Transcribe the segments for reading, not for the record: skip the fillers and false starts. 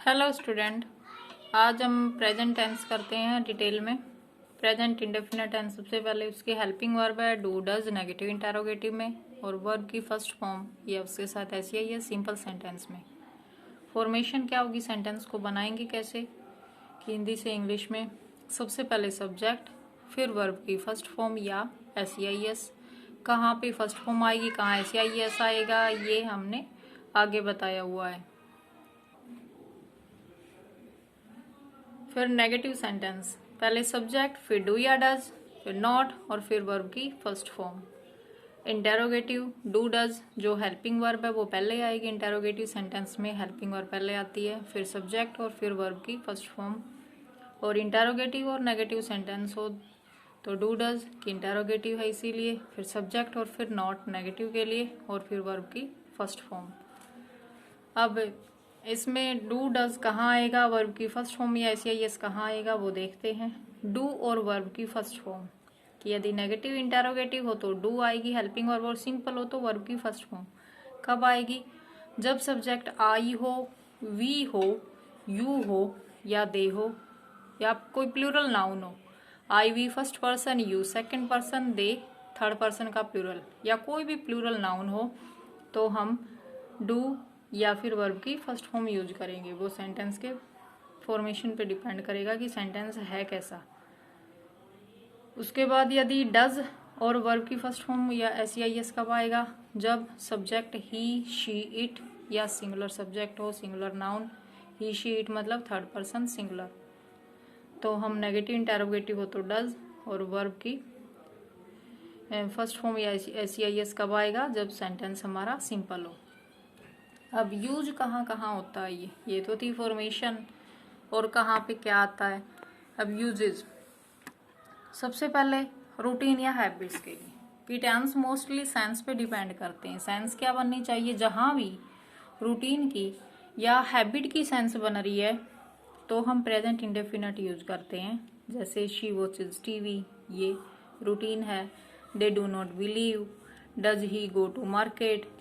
Hello student, आज हम present tense करते हैं डिटेल में। प्रेजेंट इंडेफिनिट टेंस सबसे पहले उसके हेल्पिंग वर्ब है डू डज नेगेटिव इंटरोगेटिव में, और वर्ब की फर्स्ट फॉर्म या उसके साथ ऐसी ही है सिंपल सेंटेंस में। फॉर्मेशन क्या होगी, सेंटेंस को बनाएंगे कैसे कि हिंदी से इंग्लिश में। सबसे पहले सब्जेक्ट, फिर वर्ब की फर्स्ट फॉर्म या SEIS। कहाँ पे फर्स्ट फॉर्म आएगी, कहाँ SEIS आएगा, ये हमने आगे बताया हुआ है। फिर नेगेटिव सेंटेंस, पहले सब्जेक्ट, फिर डू या डज, फिर नॉट, और फिर वर्ब की first form. Interrogative, do does जो हेल्पिंग वर्ब है वो पहले आएगी, इंटेरोगेटिव सेंटेंस में हेल्पिंग वर्ब पहले आती है, फिर सब्जेक्ट और फिर वर्ब की फर्स्ट फॉर्म। और इंटेरोगेटिव और नेगेटिव सेंटेंस हो तो डू डज की इंटेरोगेटिव है इसीलिए, फिर सब्जेक्ट और फिर नॉट नेगेटिव के लिए, और फिर वर्ब की फर्स्ट फॉर्म। अब इसमें डू डज कहाँ आएगा, वर्ब की फर्स्ट फॉर्म या SEIS कहाँ आएगा वो देखते हैं। डू और वर्ब की फर्स्ट फॉर्म कि यदि नेगेटिव इंटेरोगेटिव हो तो डू आएगी हेल्पिंग वर्ब, और सिंपल हो तो वर्ब की फर्स्ट फॉर्म। कब आएगी, जब सब्जेक्ट आई हो, वी हो, यू हो या दे हो, या कोई प्लूरल नाउन हो। I we first person, you second person, they third person का प्लूरल, या कोई भी प्लूरल नाउन हो तो हम डू या फिर वर्ब की फर्स्ट फॉर्म यूज करेंगे। वो सेंटेंस के फॉर्मेशन पे डिपेंड करेगा कि सेंटेंस है कैसा। उसके बाद यदि डज और वर्ब की फर्स्ट फॉर्म या SEIS कब आएगा, जब सब्जेक्ट ही, शी, इट या सिंगुलर सब्जेक्ट हो, singular noun he, she, it मतलब थर्ड पर्सन सिंगुलर। तो हम नेगेटिव इंटेरोगेटिव हो तो डज, और वर्ब की फर्स्ट फॉर्म या SEIS कब आएगा, जब सेंटेंस हमारा सिंपल हो। अब यूज कहाँ कहाँ होता है, ये तो थी फॉर्मेशन, और कहाँ पे क्या आता है। अब यूजेस, सबसे पहले रूटीन या हैबिट्स के लिए। कि टेंस मोस्टली सेंस पे डिपेंड करते हैं। सेंस क्या बननी चाहिए, जहाँ भी रूटीन की या हैबिट की सेंस बन रही है तो हम प्रेजेंट इंडेफिनिट यूज करते हैं। जैसे शी वॉचेज TV, ये रूटीन है। They do not believe, does he go to market,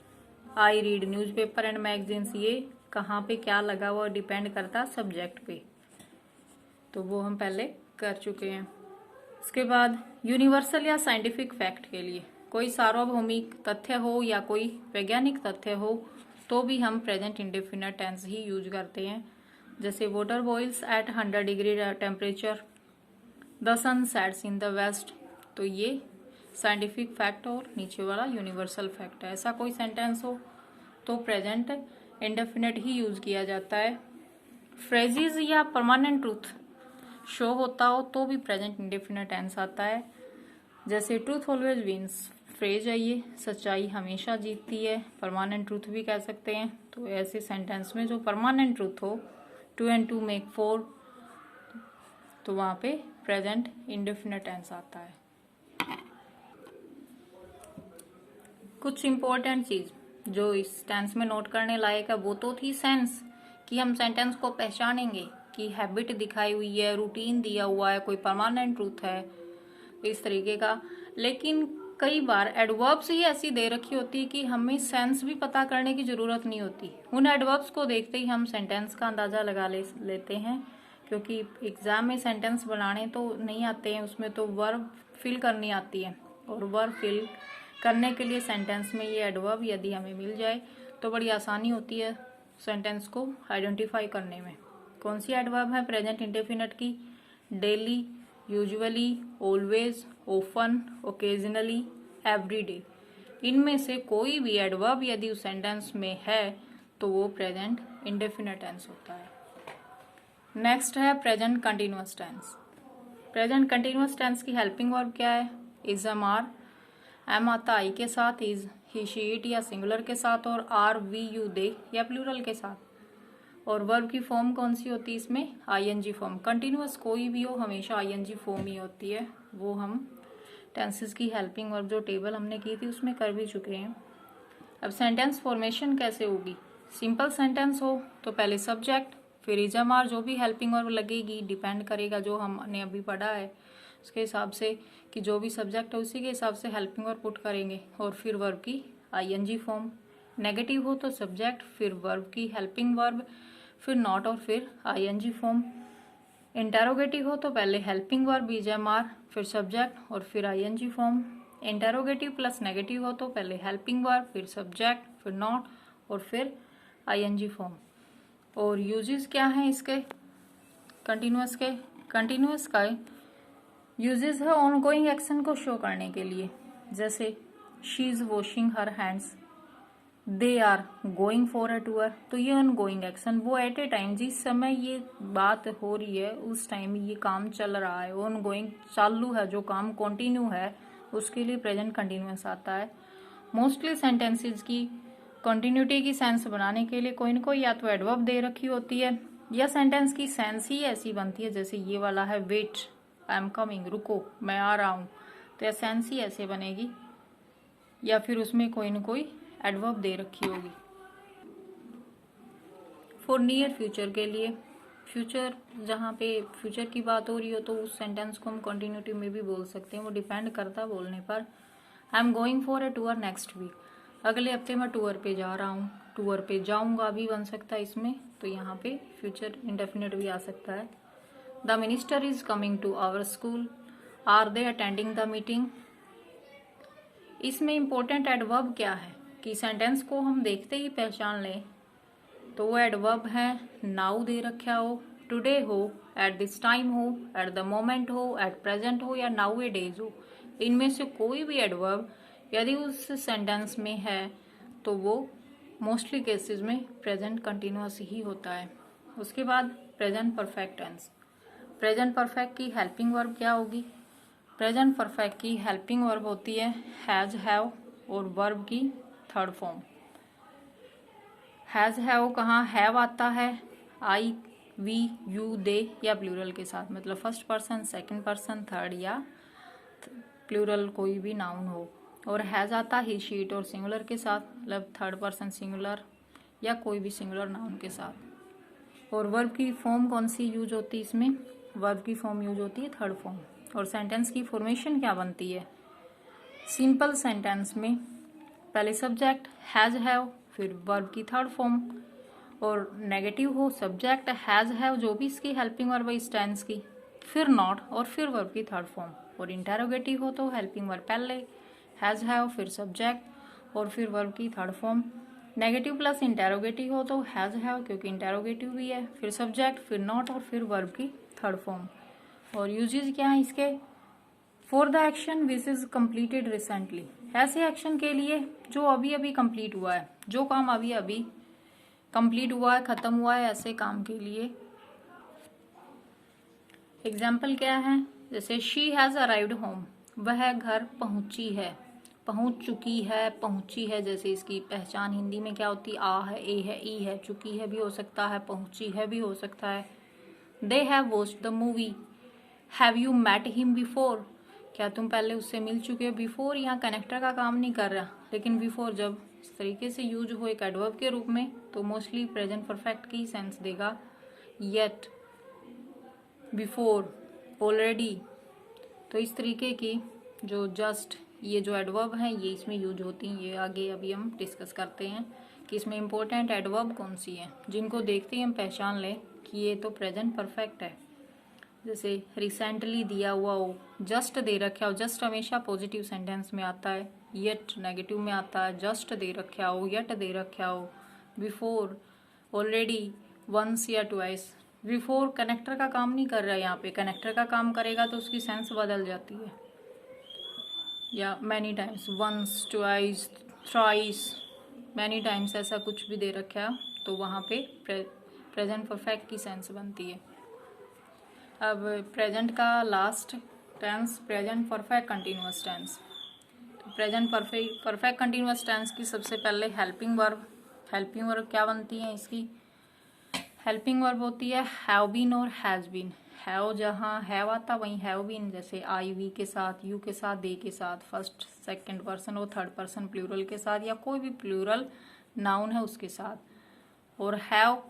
I read newspaper and magazines, ये कहाँ पे क्या लगा हुआ डिपेंड करता सब्जेक्ट पे, तो वो हम पहले कर चुके हैं। इसके बाद यूनिवर्सल या साइंटिफिक फैक्ट के लिए, कोई सार्वभौमिक तथ्य हो या कोई वैज्ञानिक तथ्य हो तो भी हम प्रेजेंट इंडेफिनिट टेंस ही यूज करते हैं। जैसे water boils at 100 degree temperature, the sun sets in the west, तो ये साइंटिफिक फैक्ट और नीचे वाला यूनिवर्सल फैक्ट है। ऐसा कोई सेंटेंस हो तो प्रेजेंट इंडेफिनिट ही यूज किया जाता है। फ्रेजेस या परमानेंट ट्रूथ शो होता हो तो भी प्रेजेंट इंडेफिनिट टेंस आता है। जैसे ट्रूथ ऑलवेज विंस, फ्रेज है ये, सच्चाई हमेशा जीतती है, परमानेंट ट्रूथ भी कह सकते हैं। तो ऐसे सेंटेंस में जो परमानेंट ट्रूथ हो, 2 and 2 make 4, तो वहां पे प्रेजेंट इंडेफिनिट टेंस आता है। कुछ इंपॉर्टेंट चीज जो इस टेंस में नोट करने लायक है वो तो थी सेंस, कि हम सेंटेंस को पहचानेंगे कि हैबिट दिखाई हुई है, रूटीन दिया हुआ है, कोई परमानेंट ट्रूथ है, इस तरीके का। लेकिन कई बार एडवर्ब्स ही ऐसी दे रखी होती है कि हमें सेंस भी पता करने की जरूरत नहीं होती। उन एडवर्ब्स को देखते ही हम सेंटेंस का अंदाजा लगा लेते हैं, क्योंकि एग्जाम में सेंटेंस बनाने तो नहीं आते हैं, उसमें तो वर्ब फिल करनी आती है, और वर्ब फिल करने के लिए सेंटेंस में ये एडवर्ब यदि हमें मिल जाए तो बड़ी आसानी होती है सेंटेंस को आइडेंटिफाई करने में। कौन सी एडवर्ब है प्रेजेंट इंडेफिनिट की, daily, usually, always, often, occasionally, everyday. इनमें से कोई भी एडवर्ब यदि उस सेंटेंस में है तो वो प्रेजेंट इंडेफिनिट टेंस होता है। नेक्स्ट है present continuous tense. Present continuous tense की हेल्पिंग वर्ब क्या है, इज, एम, आर। एम आता आई के साथ, इज ही, शी, इट या सिंगुलर के साथ, और आर, वी, यू, दे या प्लूरल के साथ। और वर्ब की फॉर्म कौन सी होती है इसमें, ING फॉर्म। कंटिन्यूअस कोई भी हो हमेशा ING फॉर्म ही होती है। वो हम टेंसेस की हेल्पिंग वर्ब जो टेबल हमने की थी उसमें कर भी चुके हैं। अब सेंटेंस फॉर्मेशन कैसे होगी, सिंपल सेंटेंस हो तो पहले सब्जेक्ट, फिर इज, एम, आर, जो भी हेल्पिंग वर्ब लगेगी डिपेंड करेगा जो हमने अभी पढ़ा है उसके हिसाब से, कि जो भी सब्जेक्ट है उसी के हिसाब से हेल्पिंग वर्ब पुट करेंगे, और फिर वर्ब की ING फॉर्म। नेगेटिव हो तो सब्जेक्ट, फिर वर्ब की हेल्पिंग वर्ब, फिर नॉट और फिर आईएनजी फॉर्म। इंटेरोगेटिव हो तो पहले हेल्पिंग वर्ब बीजेएमआर, फिर सब्जेक्ट और फिर ING form. Interrogative plus negative हो तो पहले हेल्पिंग वर्ब, फिर सब्जेक्ट, फिर नॉट और फिर आईएनजी फॉर्म। और यूजेस क्या हैं इसके कंटिन्यूअस के? कंटिन्यूअस का यूजेस है ऑनगोइंग एक्शन को शो करने के लिए, जैसे she is washing her hands, they are going for a tour. तो ये ऑनगोइंग एक्शन, वो एट ए टाइम जिस समय ये बात हो रही है उस टाइम ये काम चल रहा है, ऑनगोइंग चालू है, जो काम कंटिन्यू है उसके लिए प्रेजेंट कंटिन्यूअस आता है। मोस्टली सेंटेंसेस की कंटिन्यूटी की सेंस बनाने के लिए कोई न कोई या तो एडवर्ब दे रखी होती है या सेंटेंस की सेंस ही ऐसी बनती है, जैसे ये वाला है वेट, आई एम कमिंग, रुको मैं आ रहा हूँ, तो यह सेंस ही ऐसे बनेगी, या फिर उसमें कोई न कोई एडवर्ब दे रखी होगी। फॉर नियर फ्यूचर के लिए, फ्यूचर जहाँ पे फ्यूचर की बात हो रही हो तो उस सेंटेंस को हम कंटिन्यूटी में भी बोल सकते हैं, वो डिपेंड करता है बोलने पर। I am going for a tour next week, अगले हफ्ते मैं टूर पे जा रहा हूँ, टूर पे जाऊंगा भी बन सकता है इसमें, तो यहाँ पे फ्यूचर इंडेफिनिट भी आ सकता है। The minister is coming to our school, are they attending the meeting. इसमें इंपॉर्टेंट एडवर्ब क्या है कि सेंटेंस को हम देखते ही पहचान लें, तो वो एडवर्ब है नाउ दे रखा हो, टुडे हो, एट दिस टाइम हो, एट द मोमेंट हो, एट प्रेजेंट हो या नाउ ए डेज हो। इनमें से कोई भी एडवर्ब यदि उस सेंटेंस में है तो वो मोस्टली केसेस में प्रेजेंट कंटिन्यूअस ही होता है। उसके बाद present perfect tense. Present perfect की हेल्पिंग वर्ब क्या होगी? प्रेजेंट परफेक्ट की हेल्पिंग वर्ब होती है हैज, हैव और वर्ब की थर्ड फॉर्म। हैज हैव कहाँ हैव आता है आई, वी, यू, दे या प्लूरल के साथ, मतलब first person, second person, third या प्लूरल कोई भी नाउन हो। और हैज आता ही, शी, इट और सिंगुलर के साथ, मतलब थर्ड पर्सन सिंगुलर या कोई भी सिंगुलर नाउन के साथ। और वर्ब की फॉर्म कौन सी यूज होती है इसमें? वर्ब की फॉर्म यूज होती है थर्ड फॉर्म। और सेंटेंस की फॉर्मेशन क्या बनती है? सिंपल सेंटेंस में पहले सब्जेक्ट हैज हैव, फिर वर्ब की थर्ड फॉर्म, और नेगेटिव हो सब्जेक्ट हैज हैव जो भी इसकी हेल्पिंग वर्ब है इस टेंस की, फिर नॉट और फिर वर्ब की थर्ड फॉर्म। और इंटेरोगेटिव हो तो हेल्पिंग वर्ब पहले हैज हैव, फिर सब्जेक्ट और फिर वर्ब की third form. Negative plus interrogative हो तो हैज हैव क्योंकि इंटेरोगेटिव भी है, फिर सब्जेक्ट, फिर नॉट और फिर वर्ब की थर्ड फॉर्म। और यूजेस क्या है इसके? For the action which is completed recently, ऐसे एक्शन के लिए जो अभी अभी कंप्लीट हुआ है, जो काम अभी अभी कंप्लीट हुआ है, खत्म हुआ है, ऐसे काम के लिए। एग्जाम्पल क्या है? जैसे शी हैज अराइव्ड होम, वह घर पहुंची है, पहुंच चुकी है, पहुंची है। जैसे इसकी पहचान हिंदी में क्या होती है? आ है, ए है, ई है, चुकी है भी हो सकता है, पहुंची है भी हो सकता है। They have watched the movie, have you met him before, क्या तुम पहले उससे मिल चुके हो? बिफोर यहाँ कनेक्टर का काम नहीं कर रहा, लेकिन बिफोर जब इस तरीके से यूज हो एक एडवर्ब के रूप में तो मोस्टली प्रेजेंट परफेक्ट की सेंस देगा। येट, बिफोर, ऑलरेडी, तो इस तरीके की जो जस्ट ये जो एडवर्ब हैं ये इसमें यूज होती हैं। ये आगे अभी हम डिस्कस करते हैं कि इसमें इंपॉर्टेंट एडवर्ब कौन सी है जिनको देखते ही हम पहचान लें कि ये तो प्रेजेंट परफेक्ट है। जैसे रिसेंटली दिया हुआ हो, जस्ट दे रखा हो, जस्ट हमेशा पॉजिटिव सेंटेंस में आता है, येट नेगेटिव में आता है, जस्ट दे रखा हो, येट दे रखा हो, बिफोर, ऑलरेडी, वंस या ट्वाइस। बिफोर कनेक्टर का काम नहीं कर रहा है, यहाँ पे कनेक्टर का काम करेगा तो उसकी सेंस बदल जाती है। या many times, once, twice, thrice, many times ऐसा कुछ भी दे रखा है तो वहाँ पे प्रेजेंट परफेक्ट की सेंस बनती है। अब प्रेजेंट का last tense present perfect continuous tense. तो प्रेजेंट परफेक्ट कंटिन्यूअस टेंस की सबसे पहले हेल्पिंग वर्ब। हेल्पिंग वर्ब क्या बनती है इसकी? हेल्पिंग वर्ब होती है हैव बीन और हैज बीन। हैव जहाँ हैव आता वहीं हैव बीन, जैसे आई, वी के साथ, यू के साथ, दे के साथ, फर्स्ट सेकंड पर्सन और थर्ड पर्सन प्लूरल के साथ या कोई भी प्लूरल नाउन है उसके साथ। और हैव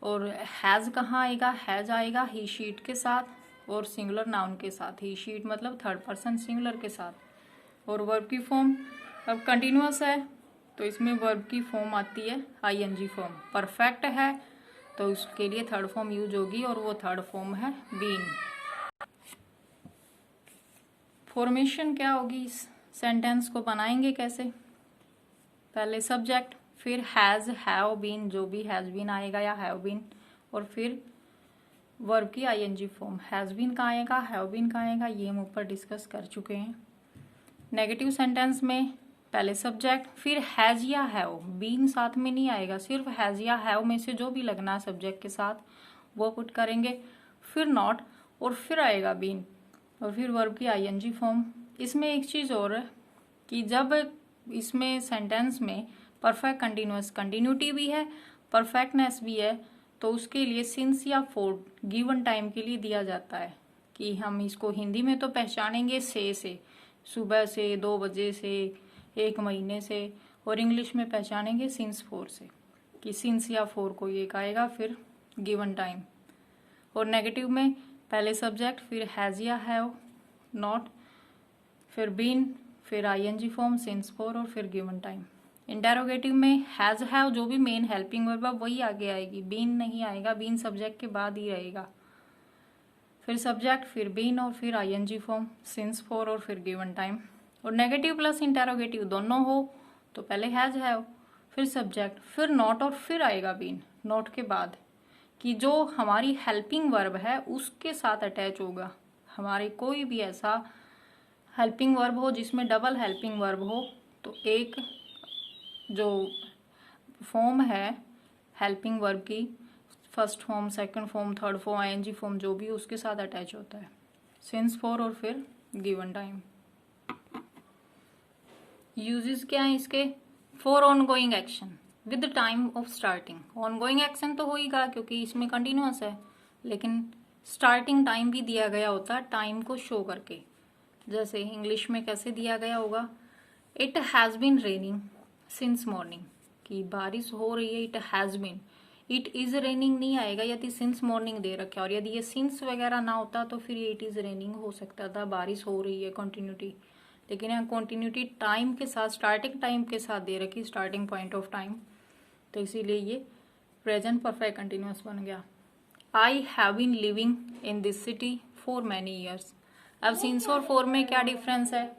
और हैज कहाँ आएगा? हैज आएगा ही, शीट के साथ और सिंगुलर नाउन के साथ। ही शीट मतलब थर्ड पर्सन सिंगुलर के साथ। और वर्ब की फॉर्म अब कंटिन्यूअस है तो इसमें वर्ब की फॉर्म आती है आईएनजी फॉर्म। परफेक्ट है तो उसके लिए थर्ड फॉर्म यूज होगी और वो थर्ड फॉर्म है बीन। फॉर्मेशन क्या होगी, इस सेंटेंस को बनाएंगे कैसे, पहले सब्जेक्ट, फिर हैज, हैव बीन, जो भी हैज बीन आएगा या हैव बीन, और फिर वर्ब की आईएनजी फॉर्म। हैज बीन का आएगा, हैव बीन का आएगा, ये हम ऊपर डिस्कस कर चुके हैं। नेगेटिव सेंटेंस में पहले सब्जेक्ट, फिर हैज या हैव, बीन साथ में नहीं आएगा, सिर्फ हैज या हैव में से जो भी लगना है सब्जेक्ट के साथ वो पुट करेंगे, फिर नॉट, और फिर आएगा बीन, और फिर वर्ब की आईएनजी फॉर्म। इसमें एक चीज और है कि जब इसमें सेंटेंस में परफेक्ट कंटिन्यूअस कंटिन्यूटी भी है, परफेक्टनेस भी है, तो उसके लिए सिंस या फॉर गिवन टाइम के लिए दिया जाता है कि हम इसको हिंदी में तो पहचानेंगे से, सुबह से, 2 बजे से, 1 महीने से, और इंग्लिश में पहचानेंगे सिंस फॉर से, कि सिंस या फॉर को एक आएगा, फिर गिवन टाइम। और नेगेटिव में पहले सब्जेक्ट, फिर हैज या हैव, नॉट, फिर बीन, फिर आईएनजी फॉर्म, सिंस फॉर, और फिर गिवन टाइम। इंटेरोगेटिव में हैज हैव जो भी मेन हेल्पिंग वर्ब है वही आगे आएगी, बीन नहीं आएगा, बीन सब्जेक्ट के बाद ही रहेगा। फिर सब्जेक्ट, फिर बीन, और फिर आईएनजी फॉर्म, सिंस फॉर, और फिर गिवन टाइम। और नेगेटिव प्लस इंटेरोगेटिव दोनों हो तो पहले हैज हैव, फिर सब्जेक्ट, फिर नॉट, और फिर आएगा बीन नॉट के बाद, कि जो हमारी हेल्पिंग वर्ब है उसके साथ अटैच होगा। हमारी कोई भी ऐसा हेल्पिंग वर्ब हो जिसमें डबल हेल्पिंग वर्ब हो, तो एक जो फॉर्म है हेल्पिंग वर्ब की, first form, second form, third form, ING form जो भी उसके साथ अटैच होता है, सिंस फॉर, और फिर गिवन टाइम। यूजेस क्या है इसके, for ongoing action with time of starting. Ongoing action तो होगा क्योंकि इसमें कंटिन्यूअस है, लेकिन स्टार्टिंग टाइम भी दिया गया होता है टाइम को शो करके। जैसे इंग्लिश में कैसे दिया गया होगा, it has been raining since morning, कि बारिश हो रही है, it has been. It is raining नहीं आएगा यदि सिंस मॉर्निंग दे रखा है, और यदि ये सिंस वगैरह ना होता तो फिर ये इट इज रेनिंग हो सकता था, बारिश हो रही है कंटिन्यूटी। लेकिन यहाँ कंटिन्यूटी टाइम के साथ, स्टार्टिंग टाइम के साथ दे रखी, स्टार्टिंग पॉइंट ऑफ टाइम, तो इसीलिए ये प्रेजेंट परफेक्ट कंटिन्यूअस बन गया। I have been living in this city for many years. अब सिंस और फॉर में क्या डिफरेंस है,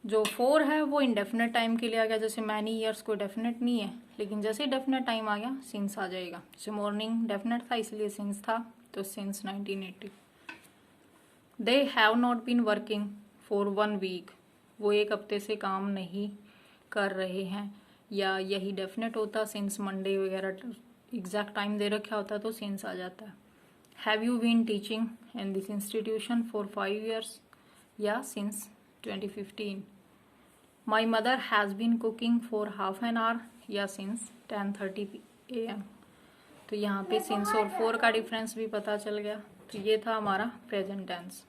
जो फॉर है वो इंडेफिनेट टाइम के लिए आ गया, जैसे मैनी ईयर्स को डेफिनेट नहीं है, लेकिन जैसे डेफिनेट टाइम आ गया सिंस आ जाएगा। जैसे मॉर्निंग डेफिनेट था इसलिए सिंस था, तो since 1980। They have not been working for 1 week, वो 1 हफ्ते से काम नहीं कर रहे हैं, या यही डेफिनेट होता सिंस मंडे वगैरह एग्जैक्ट टाइम दे रखा होता तो सिंस आ जाता है। Have you been teaching in this institution for 5 years, या since 2015। My mother has been cooking for half an hour, या सिंस 10:30 AM। तो यहाँ पे सिंस और फॉर का डिफरेंस भी पता चल गया। तो ये था हमारा प्रेजेंट टेंस।